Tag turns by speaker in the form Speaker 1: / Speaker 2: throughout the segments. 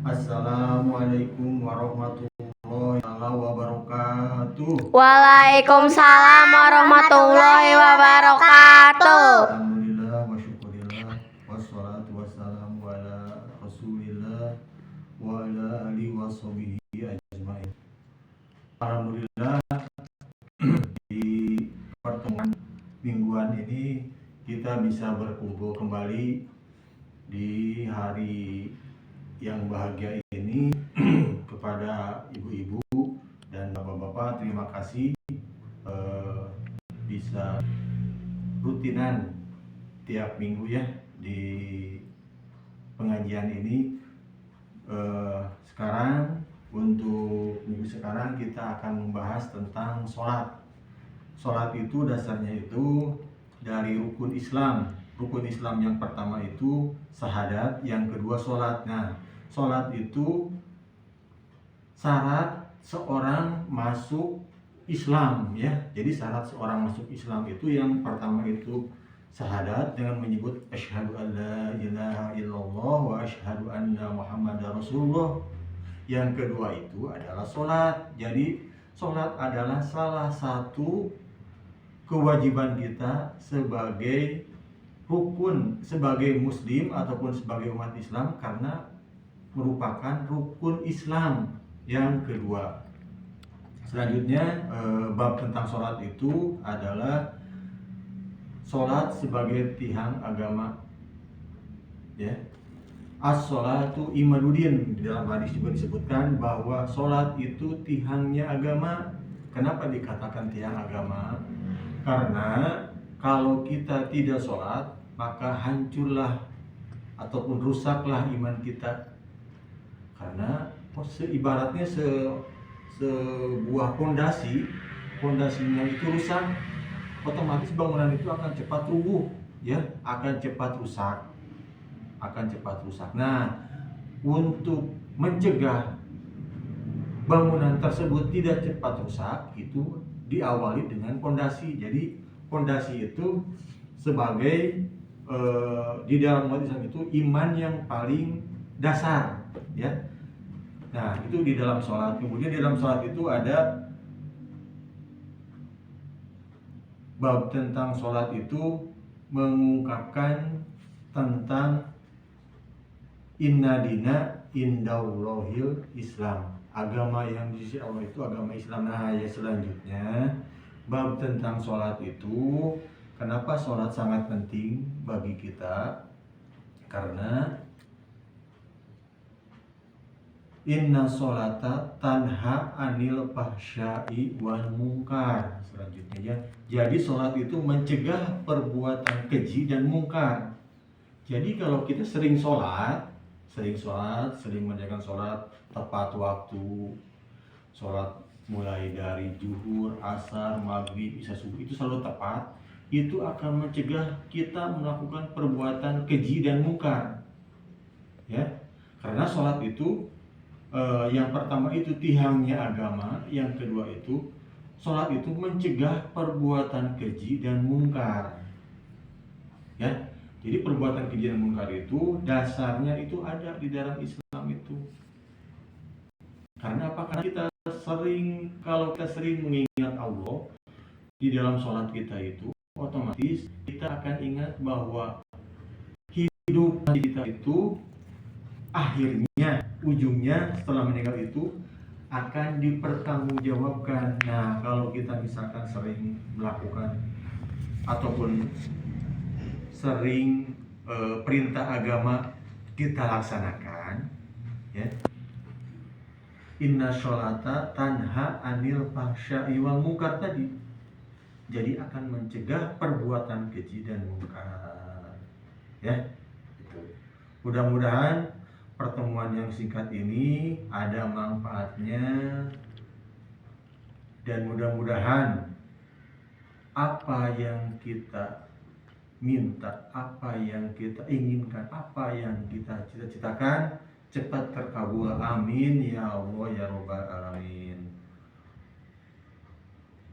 Speaker 1: Assalamualaikum warahmatullahi wabarakatuh.
Speaker 2: Waalaikumsalam warahmatullahi wabarakatuh.
Speaker 1: Alhamdulillah wa syukurillah wassalatu wassalamu ala rasulillah wa ala alihi wa sahbihi ajmain. Alhamdulillah, di pertemuan mingguan ini kita bisa berkumpul kembali di hari yang bahagia ini. Kepada ibu-ibu dan bapak-bapak, terima kasih bisa rutinan tiap minggu ya di pengajian ini. Sekarang untuk minggu sekarang kita akan membahas tentang sholat. Sholat itu dasarnya itu dari rukun Islam. Rukun Islam yang pertama itu syahadat, yang kedua sholat. Nah, sholat itu syarat seorang masuk Islam ya. Jadi syarat seorang masuk Islam itu yang pertama itu syahadat dengan menyebut asyhadu an la ilaha illallah wa asyhadu anna muhammadar rasulullah. Yang kedua itu adalah sholat. Jadi sholat adalah salah satu kewajiban kita sebagai rukun, sebagai muslim ataupun sebagai umat Islam, karena merupakan rukun Islam yang kedua. Selanjutnya bab tentang sholat itu adalah sholat sebagai tiang agama ya. As-sholatu imaduddin, di dalam hadis juga disebutkan bahwa sholat itu tiangnya agama. Kenapa dikatakan tiang agama? Karena kalau kita tidak sholat, maka hancurlah ataupun rusaklah iman kita. Karena ibaratnya sebuah fondasinya itu rusak, otomatis bangunan itu akan cepat rubuh ya, akan cepat rusak. Nah, untuk mencegah bangunan tersebut tidak cepat rusak, itu diawali dengan fondasi. Jadi fondasi itu sebagai di dalam umat Islam itu iman yang paling dasar ya. Nah, itu di dalam sholat. Kemudian di dalam sholat itu ada bab tentang sholat itu mengungkapkan tentang inna dina indallahil Islam. Agama yang di sisi Allah itu agama Islam. Nah, ya selanjutnya bab tentang sholat itu, kenapa sholat sangat penting bagi kita? Karena inna sholata tanha anil fahsya'i wal munkar. Selanjutnya ya, jadi sholat itu mencegah perbuatan keji dan mungkar. Jadi kalau kita sering menjalankan sholat tepat waktu, sholat mulai dari zuhur, asar, maghrib, isya, subuh itu selalu tepat, itu akan mencegah kita melakukan perbuatan keji dan mungkar ya. Karena sholat itu yang pertama itu tiangnya agama, yang kedua itu sholat itu mencegah perbuatan keji dan mungkar ya. Jadi perbuatan keji dan mungkar itu dasarnya itu ada di dalam Islam itu. Karena apa? Karena kalau kita sering mengingat Allah di dalam sholat kita itu, otomatis kita akan ingat bahwa hidup kita itu akhirnya, ujungnya setelah meninggal itu akan dipertanggungjawabkan. Nah, kalau kita misalkan sering melakukan ataupun sering perintah agama kita laksanakan ya, inna sholata tanha anil fahsya'i wal munkar tadi, jadi akan mencegah perbuatan keji dan mungkar ya. Mudah-mudahan pertemuan yang singkat ini ada manfaatnya, dan mudah-mudahan apa yang kita minta, apa yang kita inginkan, apa yang kita cita-citakan cepat terkabul. Amin ya Allah ya Rabbal alamin.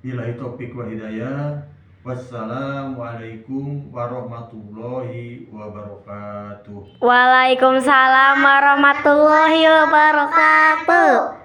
Speaker 1: Billahi taufiq wal hidayah. Wassalamualaikum warahmatullahi wabarakatuh.
Speaker 2: Waalaikumsalam warahmatullahi wabarakatuh.